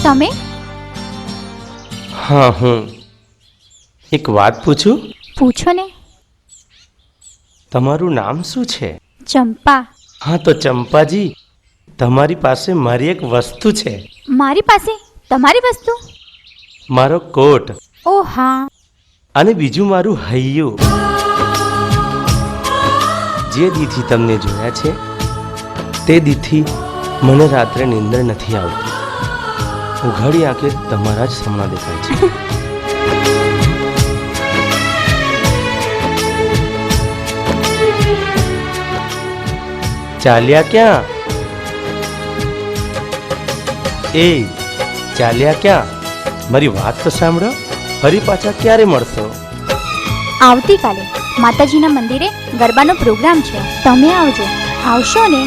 તમે? હા, હું એક વાત પૂછું? પૂછો ને. તમારું નામ શું છે? ચંપા. હા, તો ચંપાજી, તમારી પાસે મારી એક વસ્તુ છે. મારી પાસે તમારી વસ્તુ? મારો કોટ ઓ હા. અને બીજું મારું હૈયું. જે દીથી તમને જોયા છે તે દીથી મને રાત્રે નીંદર નથી આવતી. ઉઘાડી આંખે તમારા જ સપના દેખાય છે. ચાલ્યા ક્યાં? એ ચાલ્યા ક્યાં? મારી વાત તો સાંભળો. ફરી પાછા ક્યારે મળશો? આવતીકાલે માતાજીના મંદિરે ગરબાનો પ્રોગ્રામ છે, તમે આવજો. આવશો ને?